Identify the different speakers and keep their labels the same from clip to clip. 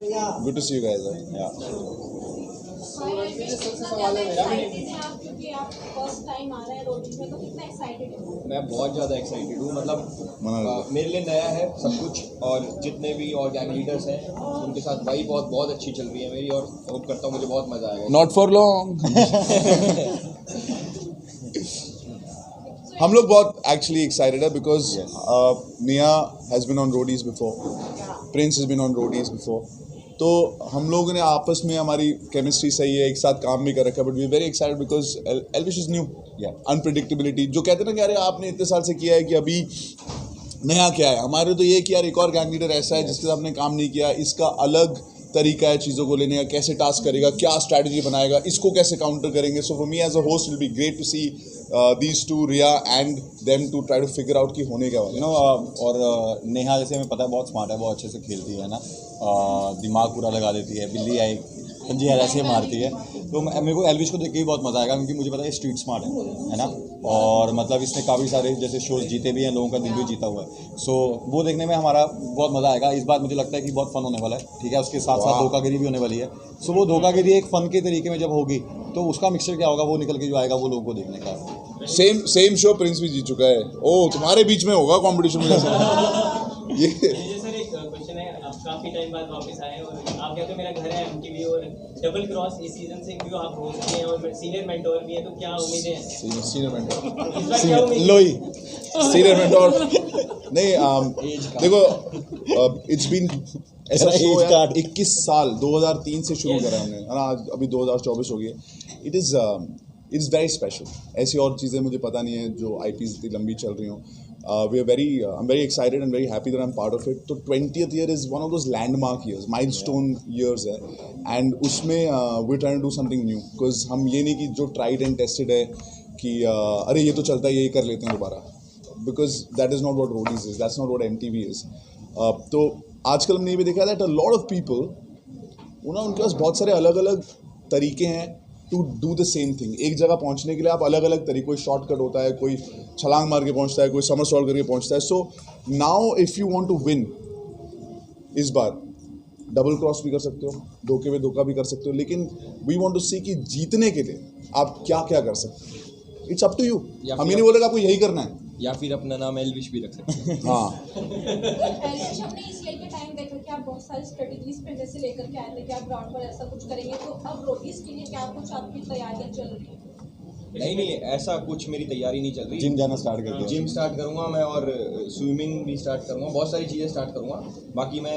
Speaker 1: Good to see you guys. Yeah.
Speaker 2: मैं बहुत ज़्यादा एक्साइटेड हूँ, मतलब मेरे लिए नया है सब कुछ, और जितने भी और गैंग लीडर्स हैं उनके साथ भाई बहुत अच्छी चल रही है मेरी, और होप करता हूँ मुझे बहुत मज़ा आएगा।
Speaker 1: Not for long. हम लोग बहुत actually excited है because Nia has been on roadies before, Prince has been on roadies before. तो हम लोगों ने आपस में हमारी केमिस्ट्री सही है, एक साथ काम भी कर रखा है, but we very excited because Elvish is new, unpredictability जो कहते हैं ना कि अरे आपने इतने साल से किया है कि अभी नया क्या है। हमारे तो ये कि यार एक और गैंग लीडर ऐसा है जिसके साथ आपने काम नहीं किया, इसका अलग तरीका है चीज़ों को लेने का, कैसे टास्क करेगा, क्या स्ट्रैटेजी बनाएगा, इसको कैसे काउंटर करेंगे। So for me as a host will be great to see these two Riya and them to try to figure out कि होने क्या वाला।
Speaker 3: और नेहा जैसे हमें पता है बहुत स्मार्ट है, बहुत अच्छे से खेलती है ना, दिमाग पूरा लगा देती है, बिल्ली आई पंजी ऐसे मारती है। तो मेरे को एल्विश को देख के भी बहुत मज़ा आएगा क्योंकि मुझे पता है स्ट्रीट स्मार्ट है ना, और मतलब इसने काफ़ी सारे जैसे शोज जीते भी हैं, लोगों का दिल भी जीता हुआ है। सो वो देखने में हमारा बहुत मज़ा आएगा। इस बार मुझे लगता है कि बहुत फन होने वाला है, ठीक है। उसके साथ साथ धोखागिरी भी होने वाली है। सो वो धोखागिरी एक फ़न के तरीके में जब होगी तो उसका मिक्सचर क्या होगा वो निकल के जो आएगा वो लोगों को देखने का।
Speaker 1: सेम शो प्रिंस भी जीत चुका है। ओ तुम्हारे बीच में होगा कंपटीशन में ये
Speaker 4: सर एक क्वेश्चन है, आप काफी टाइम बाद वापस आए और आप कहते हो मेरा घर है एमटीवी, और डबल क्रॉस इस सीजन से क्यों आप होस्ट हैं और सीनियर मेंटोर भी हैं, तो क्या उम्मीदें हैं?
Speaker 1: सीनियर मेंटोर
Speaker 4: इस बार क्या उम्मीद?
Speaker 1: लोई सीनियर मेंटोर नहीं, देखो इट्स बीन ऐसा शो यार 21 साल 2003 से शुरू करा हमने, है ना, आज अभी 2024 हो गई है। It's very special. ऐसी और चीज़ें मुझे पता नहीं है जो आईपीज इतनी लंबी चल रही हों। I am very excited and very happy that I am part of it. तो 20th year is one of those landmark years, milestone years है, एंड उसमें we trying to do something new. Because हम ये नहीं कि जो tried and tested है कि अरे ये तो चलता है यही कर लेते हैं दोबारा, because that is not what Roadies is, that's not what MTV is. तो आजकल हमने ये भी देखा that a lot of people उनके पास बहुत सारे अलग अलग तरीके हैं to do the same thing. एक जगह पहुंचने के लिए आप अलग अलग तरीके, कोई शॉर्टकट होता है, कोई छलांग मार के पहुंचता है, कोई समरसॉल्ट करके पहुंचता है। So now if you want to win, इस बार डबल क्रॉस भी कर सकते हो, धोखे में धोखा भी कर सकते हो, लेकिन वी वांट टू सी कि जीतने के लिए आप क्या क्या कर सकते हो। It's up to you. हम ये नहीं बोलेगा आपको यही करना है,
Speaker 2: या फिर अपना नाम एल्विश भी रख सकते हैं।
Speaker 1: हाँ
Speaker 5: एल्विश हमने इस ईयर के टाइम देखा कि आप बहुत सारी स्ट्रेटजीज पहले से लेकर के आए थे कि आप ग्राउंड पर ऐसा कुछ करेंगे, तो अब रोडीज के लिए क्या कुछ आपकी तैयारियां चल रही हैं?
Speaker 2: नहीं ऐसा कुछ मेरी तैयारी नहीं चल रही।
Speaker 3: जिम जाना स्टार्ट कर दिया,
Speaker 2: जिम स्टार्ट करूँगा मैं, और स्विमिंग भी स्टार्ट करूँगा, बहुत सारी चीज़ें स्टार्ट करूँगा। बाकी मैं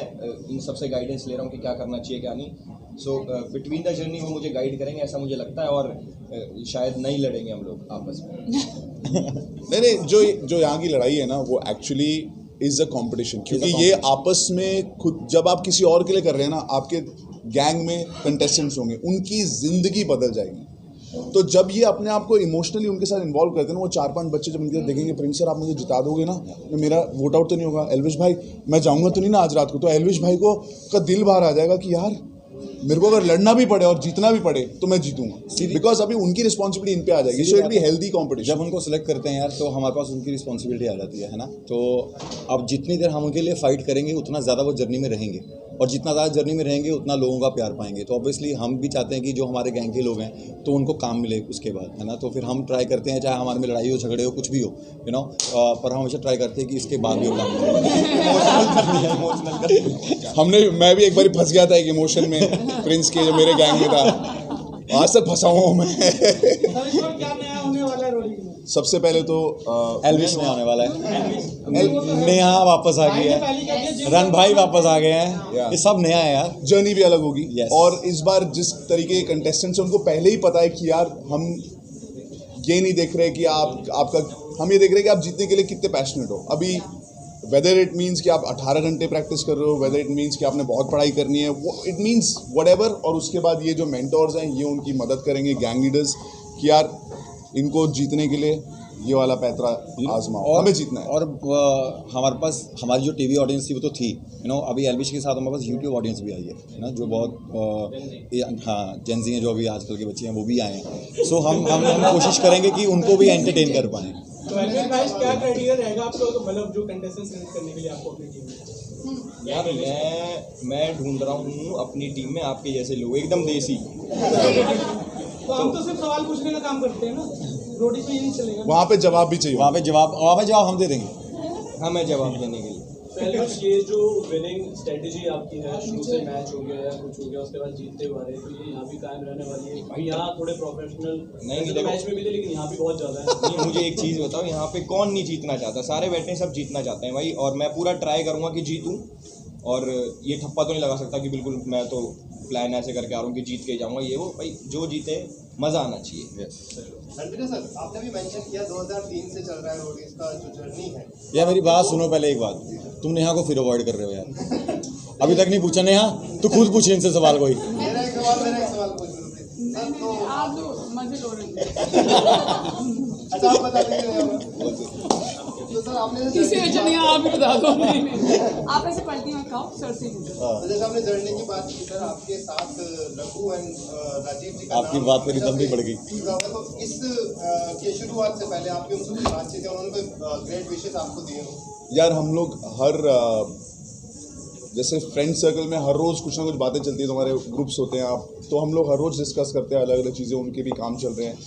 Speaker 2: इन सबसे गाइडेंस ले रहा हूँ कि क्या करना चाहिए क्या नहीं। सो बिटवीन द जर्नी वो मुझे गाइड करेंगे, ऐसा मुझे लगता है, और शायद नहीं लड़ेंगे हम लोग आपस में।
Speaker 1: नहीं जो यहाँ की लड़ाई है ना वो एक्चुअली इज़ अ कॉम्पिटिशन, क्योंकि ये आपस में खुद जब आप किसी और के लिए कर रहे हैं ना, आपके गैंग में कंटेस्टेंट्स होंगे, उनकी ज़िंदगी बदल जाएगी। तो जब ये अपने आप को इमोशनली उनके साथ इन्वॉल्व करते हैं ना, वो 4-5 बच्चे जब उनके देखेंगे प्रिंस सर आप मुझे जिता दोगे ना, तो मेरा वोट आउट तो नहीं होगा, एल्विश भाई मैं जाऊँगा तो नहीं ना आज रात को, तो एल्विश भाई को का दिल बाहर आ जाएगा कि यार मेरे को अगर लड़ना भी पड़े और जीतना भी पड़े तो मैं जीतूंगा, बिकॉज अभी उनकी रिस्पॉन्सिबिलिटी इन पे आ जाएगी। So it be healthy competition.
Speaker 3: जब उनको सेलेक्ट करते हैं यार तो हमारे पास उनकी रिस्पॉन्सिबिलिटी आ जाती है ना। तो अब जितनी देर हम उनके लिए फाइट करेंगे उतना ज़्यादा वो जर्नी में रहेंगे, और जितना ज़्यादा जर्नी में रहेंगे उतना लोगों का प्यार पाएंगे। तो ऑब्वियसली हम भी चाहते हैं कि जो हमारे गैंग के लोग हैं तो उनको काम मिले उसके बाद, है ना। तो फिर हम ट्राई करते हैं, चाहे हमारे में लड़ाई हो झगड़े हो कुछ भी हो, यू नो, पर हम हमेशा ट्राई करते हैं कि इसके बाद भी वो काम
Speaker 1: हमने मैं भी एक बार फंस गया था एक इमोशन में प्रिंस के, जो मेरे गैंग में था, आज तक फंसा हूँ मैं। सबसे पहले तो
Speaker 3: एल्विश में आने वाला है, नेहा वापस आ गई है, रन भाई वापस आ गए हैं, ये सब नया है यार,
Speaker 1: जर्नी भी अलग होगी। और इस बार जिस तरीके के कंटेस्टेंट्स हैं उनको पहले ही पता है कि यार हम ये नहीं देख रहे कि हम ये देख रहे हैं कि आप जीतने के लिए कितने पैशनेट हो। अभी वेदर इट मीन्स कि आप 18 घंटे प्रैक्टिस कर रहे हो, वेदर इट मीन्स कि आपने बहुत पढ़ाई करनी है, इट मीन्स व्हाटएवर। और उसके बाद ये जो मेंटोर्स हैं ये उनकी मदद करेंगे, गैंग लीडर्स, कि यार इनको जीतने के लिए ये वाला पैतरा आजमाओ, हमें जीतना है।
Speaker 3: और हमारे पास हमारी जो टीवी ऑडियंस थी वो तो थी, यू नो, अभी एल्विश के साथ हमारे पास यूट्यूब ऑडियंस भी आई है ना, जो बहुत हाँ जेंजी हैं, जो अभी आजकल के बच्चे हैं वो भी आए हैं। सो हम कोशिश करेंगे कि उनको भी एंटरटेन कर पाएँ।
Speaker 4: तो एल्विश भाई क्या क्राइटेरिया रहेगा आपको, मतलब जो कंटेस्टेंट सेलेक्ट करने के लिए आपको अपनी टीम में?
Speaker 2: यार मैं ढूंढ रहा हूँ अपनी टीम में आपके जैसे लोग एकदम देसी।
Speaker 6: तो हम तो सिर्फ सवाल पूछने का काम करते हैं ना, रोटी पे ये नहीं चलेगा।
Speaker 1: वहाँ पे जवाब भी चाहिए।
Speaker 3: वहाँ पे जवाब हम दे देंगे।
Speaker 2: हाँ, मैं जवाब देने के लिए।
Speaker 7: एल्विश, ये जो विनिंग स्ट्रेटजी आपकी है, शुरू से मैच हो गया या कुछ हो गया उसके बाद जीतते हुए आ रहे, तो ये यहाँ भी कायम रहने वाली है? भाई यहाँ थोड़े प्रोफेशनल
Speaker 2: नहीं,
Speaker 7: तो मैच में भी थे लेकिन यहाँ भी बहुत ज़्यादा है।
Speaker 2: नहीं, मुझे एक चीज़ बताओ, यहाँ पे कौन नहीं जीतना चाहता? सारे बैठे हैं, सब जीतना चाहते हैं भाई, और मैं पूरा ट्राई करूँगा कि जीतूँ। और ये ठप्पा तो नहीं लगा सकता कि बिल्कुल मैं तो प्लान ऐसे करके आ रहा हूँ कि जीत के जाऊँगा, ये वो भाई जो जीते मज़ा आना चाहिए।
Speaker 8: रणवीर सर, आपने भी मेंशन किया 2003 से चल रहा है रोडीज का जो जर्नी है।
Speaker 3: यार मेरी बात सुनो पहले एक बात, तुम नेहा को फिर अवॉइड कर रहे हो यार। अभी तक नहीं पूछा नेहा, तू खुद पूछ इनसे सवाल कोई।
Speaker 8: मेरा एक सवाल पूछ लो सर। तो
Speaker 6: आप लोग मजे लो रहे हैं।
Speaker 8: अच्छा, आप बता दीजिए। तो सर आपने
Speaker 6: किसी अच्छा नहीं, आप ही बता दो। नहीं आप ऐसे पढ़ती हैं, खाओ सर से पूछो।
Speaker 8: तो जैसे आपने जर्नी की बात की सर, आपके साथ रघु एंड राजीव जी का
Speaker 3: आपकी बात मेरी दम भी बढ़ गई।
Speaker 8: तो इस के शुरुआत से पहले आपकी उनसे कुछ बातचीत है, उन्होंने कोई ग्रेट विशेस आपको दिए हो?
Speaker 1: यार हम लोग हर जैसे फ्रेंड सर्कल में हर रोज़ कुछ ना कुछ बातें चलती है, तो हमारे ग्रुप्स होते हैं आप, तो हम लोग हर रोज़ डिस्कस करते हैं अलग अलग चीज़ें। उनके भी काम चल रहे हैं,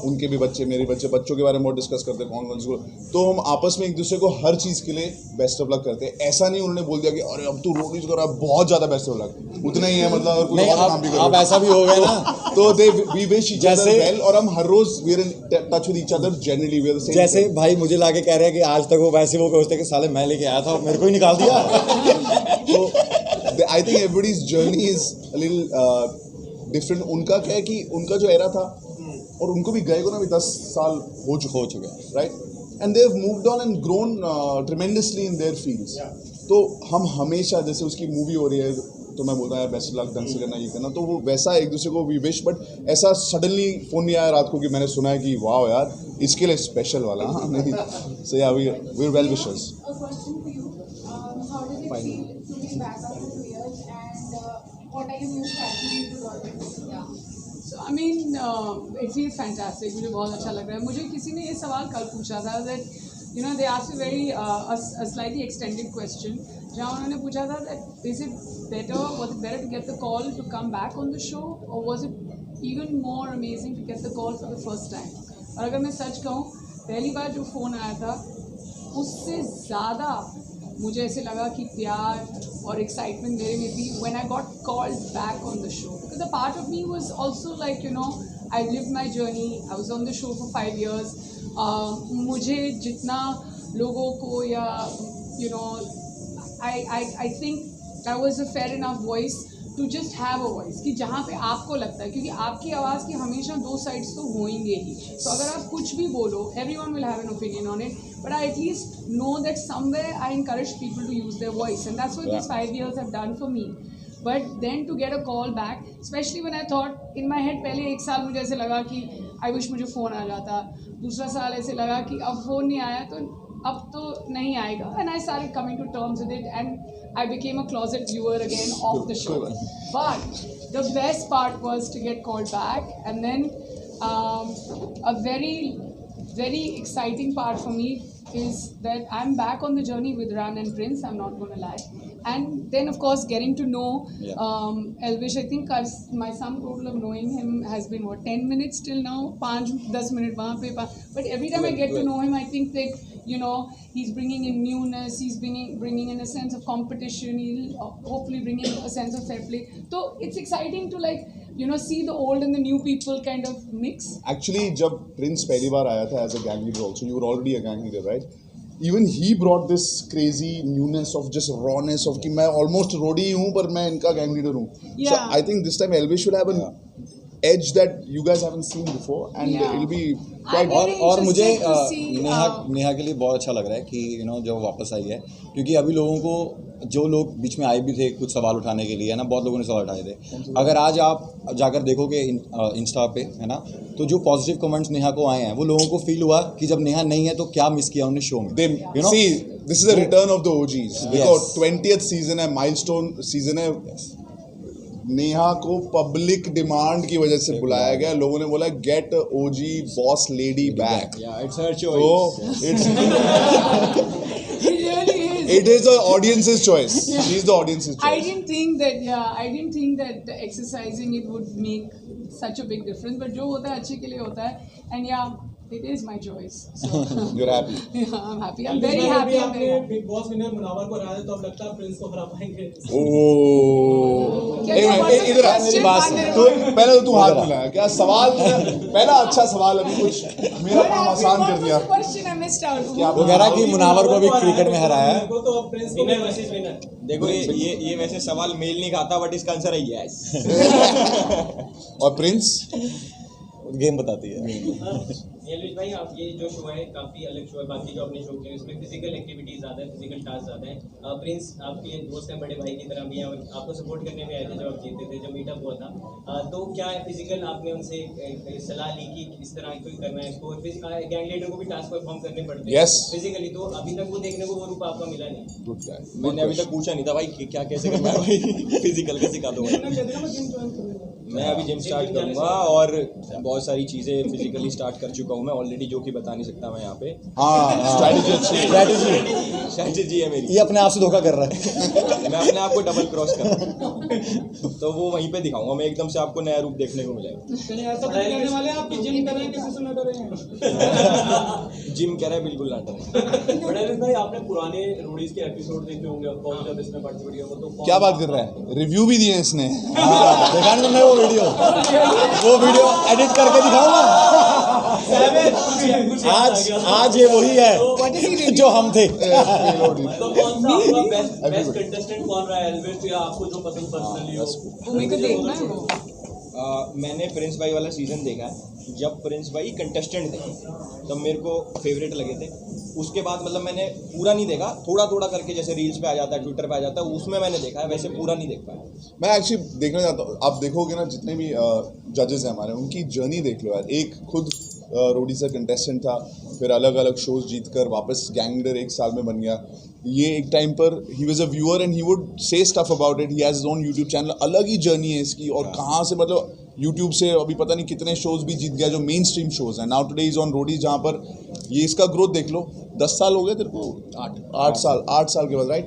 Speaker 1: उनके भी बच्चे, मेरे बच्चों के बारे में बहुत डिस्कस करते हैं, कौन कौन से। तो हम आपस में एक दूसरे को हर चीज़ के लिए बेस्ट ऑफ लक करते हैं। ऐसा नहीं उन्होंने बोल दिया कि अरे अब तू रोडीज कर रहा है, बहुत ज़्यादा बेस्ट ऑफ लक, उतना ही है, मतलब अगर कुछ और काम भी करो।
Speaker 3: आप ऐसा भी हो गए ना,
Speaker 1: तो they we wish each other well, और हम हर रोज we are in touch with each other, generally we are the same.
Speaker 3: जैसे भाई मुझे लाके कह रहे हैं कि आज तक वो वैसे वो सोचते कि साले मैं लेके आया था और मेरे को ही निकाल दिया।
Speaker 1: तो I think everybody's journey is a little different. उनका क्या है कि उनका जो एरा था, और उनको भी गए को ना भी 10 साल हो चुके हैं, right, and they have moved on and grown tremendously in their fields. तो हम हमेशा, जैसे उसकी मूवी हो रही है तो मैं बोलता हूँ यार बेस्ट लक, ढंग से करना, ये करना, तो वो वैसा एक दूसरे को वी विश। बट ऐसा सडनली फ़ोन नहीं आया रात को कि मैंने सुना है कि वाह यार इसके लिए स्पेशल वाला। हाँ नहीं, so yeah we are well wishers.
Speaker 5: A question for you. How does it feel to be back after 2 years, and what are your new strategies to work with? Yeah.
Speaker 6: So I mean, it feels fantastic. मुझे बहुत अच्छा लग रहा है। मुझे किसी ने ये सवाल कल पूछा था that you know they asked a very a slightly extended question, जहाँ उन्होंने पूछा था that was it better to get the call to come back on the show, or was it even more amazing to get the call for the first time? और अगर मैं सच कहूँ, पहली बार जो फ़ोन आया था उससे ज़्यादा मुझे ऐसे लगा कि प्यार और एक्साइटमेंट मेरे में थी when I got called back on the show, because a part of me was also like, you know, I lived my journey, I was on the show for 5 years. मुझे जितना लोगों को या you know I think I was a fair enough voice to just have a voice कि जहाँ पे आपको लगता है, क्योंकि आपकी आवाज़ की हमेशा 2 साइड्स तो होंगे ही। तो अगर आप कुछ भी बोलो, everyone will have an opinion on it, but I at least know that somewhere I encourage people to use their voice, and that's what these 5 years have done for me. But then to get a call back, especially when I thought in my head, पहले 1 साल मुझे ऐसे लगा कि I wish मुझे phone आ जाता, दूसरा साल ऐसे लगा कि अब फ़ोन नहीं आया तो अब तो नहीं आएगा, and I started coming to terms with it, and I became a closet viewer again of the show. But the best part was to get called back, and then a very, very exciting part for me is that I'm back on the journey with Ran and Prince, I'm not going to lie. And then of course getting to know Elvish, I think my sum total of knowing him has been what, 10 minutes till now, 5-10 minutes वहाँ पे, but every time I get to know him, I think that, you know, he's bringing in newness, he's bringing in a sense of competition, he'll hopefully bring in a sense of fair play. So it's exciting to, like, you know, see the old and the new people kind of mix.
Speaker 1: Actually जब Prince पहली बार आया था as a gang leader also, you were already a gang leader, right? Even he brought this crazy newness of just rawness of कि मैं almost रोडी हूँ पर मैं इनका gang leader हूँ. So I think this time Elvish will have an edge that you guys haven't seen before, and it'll be quite.
Speaker 3: और मुझे नेहा के लिए बहुत अच्छा लग रहा है कि you know जो वापस आई है, क्योंकि अभी लोगों को, जो लोग बीच में आए भी थे कुछ सवाल उठाने के लिए, है ना, बहुत लोगों ने सवाल उठाए थे। अगर आज आप जाकर देखोगे इंस्टा पे, है ना, तो जो पॉजिटिव कमेंट्स नेहा को आए हैं, वो लोगों को फील हुआ कि जब नेहा नहीं है तो क्या मिस किया उन्होंने शो में।
Speaker 1: You know, see, this is the return of the OGs. देखो 20th सीजन है, माइलस्टोन सीजन है। नेहा को पब्लिक डिमांड की वजह से बुलाया गया, लोगों ने बोला get OG boss lady back.
Speaker 2: Yeah, it's her choice.
Speaker 1: So it's It is the audience's choice. She's the audience's choice.
Speaker 6: I didn't think that exercising it would make such a big difference. But जो होता है अच्छे के लिए होता है. And yeah, it is my choice. So
Speaker 1: You're happy.
Speaker 6: yeah, I'm happy. I'm very happy. I'm very happy.
Speaker 7: Big boss winner Munawar को हराया तो अब लगता है प्रिंस को हरा पाएंगे.
Speaker 1: इधर तो पहले तो तू हाथ मिलाया क्या सवाल पहला अच्छा सवाल अभी कुछ मेरा काम आसान कर दिया.
Speaker 6: Question I missed out.
Speaker 3: वो कह रहा है कि मुनावर को अभी क्रिकेट में हराया है.
Speaker 7: तो अब प्रिंस को
Speaker 4: विनर वर्सेस विनर.
Speaker 2: देखो ये वैसे सवाल मेल नहीं खाता बट इसका आंसर है यस.
Speaker 1: और प्रिंस
Speaker 3: गेम बताती है.
Speaker 4: एलविश भाई आप ये जो शो है काफ़ी अलग शो है बाकी जो अपने शो के इसमें फिजिकल एक्टिविटीज ज़्यादा है फिजिकल टास्क ज़्यादा है. प्रिंस आपके दोस्त हैं बड़े भाई की तरह भी हैं और आपको सपोर्ट करने में आए थे जब आप जीते थे जब मीटअप हुआ था. तो क्या है फिजिकल आपने उनसे सलाह ली कि इस तरह कोई करना है इसको. गैंग लीडर को भी टास्क परफॉर्म करने पड़ते हैं फिजिकली तो अभी तक वो देखने को वो रूप आपका मिला नहीं.
Speaker 2: मैंने अभी तक पूछा नहीं था भाई क्या कैसे करना है भाई फिजिकल का सिखा दूंगा. मैं अभी जिम स्टार्ट करूंगा और बहुत सारी चीज़ें फिजिकली स्टार्ट कर चुका हूं मैं ऑलरेडी जो कि बता नहीं सकता मैं यहाँ पे. स्ट्रैटेजी है मेरी.
Speaker 3: ये अपने आप से धोखा कर रहा है.
Speaker 2: मैं अपने आप को डबल क्रॉस कर रहा हूँ तो वो वहीं पे दिखाऊंगा मैं एकदम से आपको नया रूप देखने को मिलेगा. जिम कह रहा है बिल्कुल ना डरे.
Speaker 7: भाई आपने पुराने रोडीज के एपिसोड देखे होंगे जब इसमें पार्टिसिपेट किया तो
Speaker 1: क्या बात कर रहा है. रिव्यू भी दिए इसने.
Speaker 3: देखा नहीं तुमने वो वीडियो एडिट करके दिखाऊंगा. आज ये वही है जो हम थे.
Speaker 7: तो कौन सा आपका बेस्ट कंटेस्टेंट कौन रहा है एल्विश या आपको जो पसंद पर्सनली हो.
Speaker 6: वो मेरे को देखना है वो.
Speaker 2: मैंने प्रिंस भाई वाला सीज़न देखा है. जब प्रिंस भाई कंटेस्टेंट थे तब मेरे को फेवरेट लगे थे. उसके बाद मतलब मैंने पूरा नहीं देखा थोड़ा थोड़ा करके जैसे रील्स पे आ जाता है ट्विटर पे आ जाता है उसमें मैंने देखा है वैसे पूरा नहीं देख पाया.
Speaker 1: मैं एक्चुअली देखना चाहता हूँ. आप देखोगे ना जितने भी जजेस हैं हमारे उनकी जर्नी देख लो यार. एक खुद रोडी से कंटेस्टेंट था फिर अलग अलग शोज जीत कर वापस गैंग लीडर 1 साल में बन गया. ये एक टाइम पर he was a viewer and he would say stuff about it. He has his own YouTube channel. अलग ही जर्नी है इसकी और कहाँ से मतलब यूट्यूब से अभी पता नहीं कितने शोज भी जीत गया जो मेन स्ट्रीम शोज हैं. Now today is on Roadies जहाँ पर ये इसका ग्रोथ देख लो. 10 साल हो गए तेरे को. 8 साल के बाद राइट.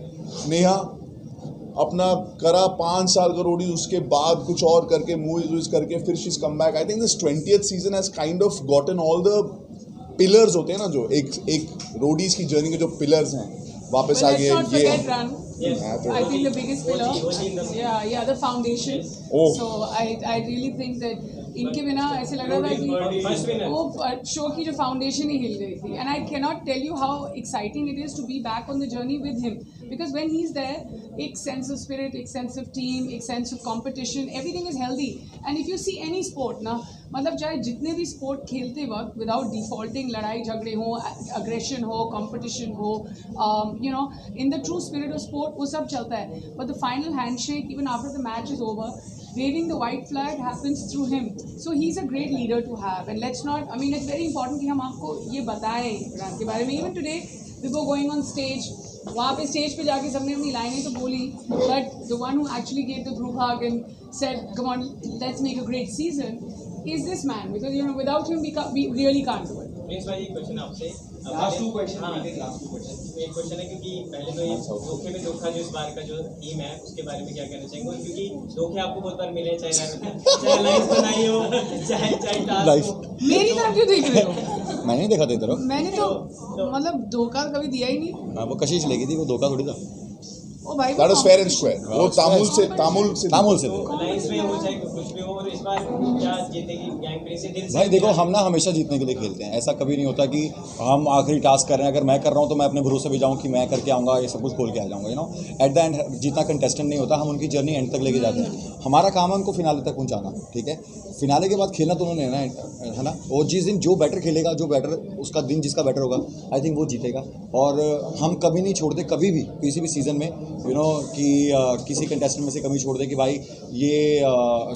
Speaker 1: नेहा अपना करा 5 साल का रोडीज उसके बाद कुछ और करके मूवीज करके फिर she is come back. I think this 20th season has kind of gotten all the pillars होते हैं ना जो एक रोडीज की जर्नी के जो पिलर्स हैं वापस आ गए. ये
Speaker 6: I think the biggest pillar, the foundation. So I really think that इनके बिना ऐसे लग रहा था कि वो शो की जो फाउंडेशन ही हिल गई थी. And I cannot tell you how exciting it is to be back on the journey with him because when he is there एक सेंस ऑफ स्पिरिट, एक सेंस ऑफ टीम, एक sense of competition, everything is healthy. And if you see any sport ना मतलब चाहे जितने भी sport खेलते वक्त विदाउट डिफॉल्टिंग लड़ाई झगड़े हो, अग्रेशन हो, कॉम्पिटिशन हो, you know in the true spirit of sport वो सब चलता है. But the final handshake even after the match is over waving the white flag happens through him. So he's a great leader to have. And let's not, I mean, it's very important कि हम आपको ये बताएं इमरान के बारे में. Even today, before going on stage, वहाँ पे स्टेज पे जाके सबने अपनी लाइनें तो बोली, but the one who actually gave the group hug and said, come on, let's make a great season, is this man. Because, you know, without him, we really can't do it.
Speaker 4: Prince भाई एक question आपसे.
Speaker 2: Last 2 question.
Speaker 4: एक question है क्योंकि पहले तो ये धोखे में धोखा जो इस बार का जो थीम है उसके बारे में क्या कहना चाहेंगे. क्योंकि धोखे आपको बहुत बार मिले चाहे लाइफ बनाई हो चाहे टास्क हो.
Speaker 6: मेरी तरफ क्यों देख रहे हो?
Speaker 3: मैंने नहीं देखा था इधर.
Speaker 6: मैंने तो मतलब धोखा कभी दिया ही नहीं.
Speaker 3: हाँ वो कशिश लेगी थी वो धोखा थोड़ी था.
Speaker 6: ओ भाई
Speaker 1: that was fair and square. वो तामुल से
Speaker 4: लाइफ में हो चाहे कुछ भी हो. और इस बार क्या जीतेगी गैंग प्रिंस से दिल से.
Speaker 3: भाई देखो हम ना हमेशा जीतने के लिए खेलते हैं. ऐसा कभी नहीं होता कि हम आखिरी टास्क कर रहे हैं. अगर मैं कर रहा हूँ तो मैं अपने भरोसे पे जाऊँ कि मैं करके आऊँगा ये सब कुछ खोल के आ जाऊँगा. You know at the end जीतना कंटेस्टेंट नहीं होता. हम उनकी जर्नी एंड तक लेके जाते हैं. हमारा काम है उनको फिनाले तक पहुँचाना. ठीक है. फिनाले के बाद खेलना तो उन्होंने है ना. और जिस दिन जो बेटर खेलेगा जो बेटर उसका दिन जिसका बेटर होगा आई थिंक वो जीतेगा. और हम कभी नहीं छोड़ते कभी भी किसी भी सीज़न में यू नो कि किसी कंटेस्टेंट में से कमी छोड़ दे कि भाई ये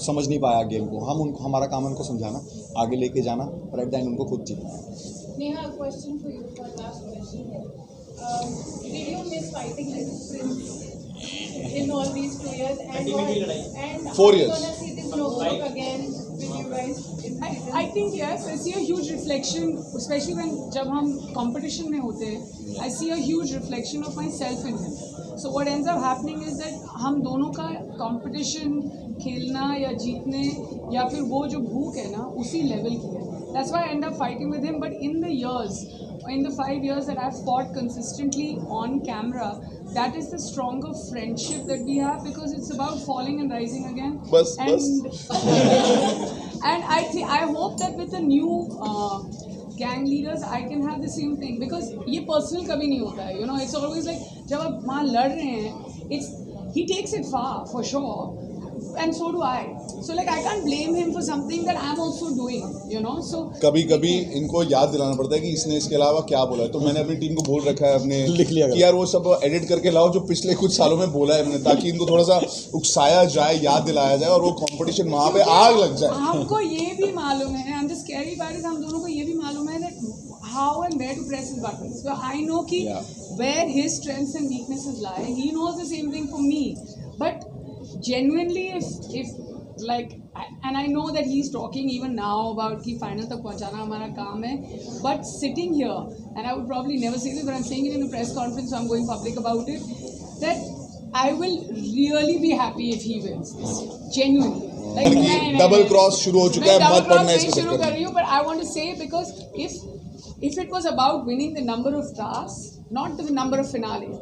Speaker 3: समझ नहीं पाया गेम को. हम उनको हमारा काम है उनको समझाना आगे लेके जाना और एट द एंड उनको खुद जीतना.
Speaker 5: Neha, a question for you, one last question. Did you miss fighting like Prince in all these 2 years? And
Speaker 1: 4 years.
Speaker 5: Gonna see this notebook again with you guys in the season?
Speaker 6: I think yes, I see a huge reflection, especially when जब हम competition में होते हैं, I see a huge reflection of myself in him. So what ends up happening is that हम दोनों का competition खेलना या जीतने या फिर वो जो भूख है ना उसी level की है. That's why I end up fighting with him. But in the 5 years that I've fought consistently on camera, that is the stronger friendship that we have because it's about falling and rising again. And I hope that with the new gang leaders, I can have the same thing because ये personal कभी नहीं होता है. You know, it's always like जब आप वहाँ लड़ रहे हैं, he takes it far for sure. And so do I. So like I can't blame him for something that I'm also doing, you know. So
Speaker 1: कभी इनको याद दिलाना पड़ता है कि इसने इसके अलावा क्या बोला है. तो मैंने अपनी टीम को बोल रखा है अपने
Speaker 3: लिख लिया
Speaker 1: कि यार वो सब एडिट करके लाओ जो पिछले कुछ सालों में बोला है मैंने, ताकि इनको थोड़ा सा उकसाया जाए, याद दिलाया जाए और वो कंपटीशन वहाँ पे आग लग जाए.
Speaker 6: हमको ये भी मालूम है, and the scary part is हम दोनों को ये भी मालूम है that how and where to press his buttons. So I know कि where his strengths and weaknesses lie. He knows the same thing for me. But genuinely, if like, and I know that he's talking even now about कि final तक पहुंचाना हमारा काम है. But sitting here, and I would probably never say this, but I'm saying it in a press conference, so I'm going public about it, that I will really be happy if he wins this year. Genuinely. Like,
Speaker 1: double cross शुरू हो चुका है, मत पड़ना इसके
Speaker 6: शुरू
Speaker 1: चक्कर
Speaker 6: कर
Speaker 1: में.
Speaker 6: रही हूँ, but I want to say because if it was about winning the number of tasks, not the number of finales,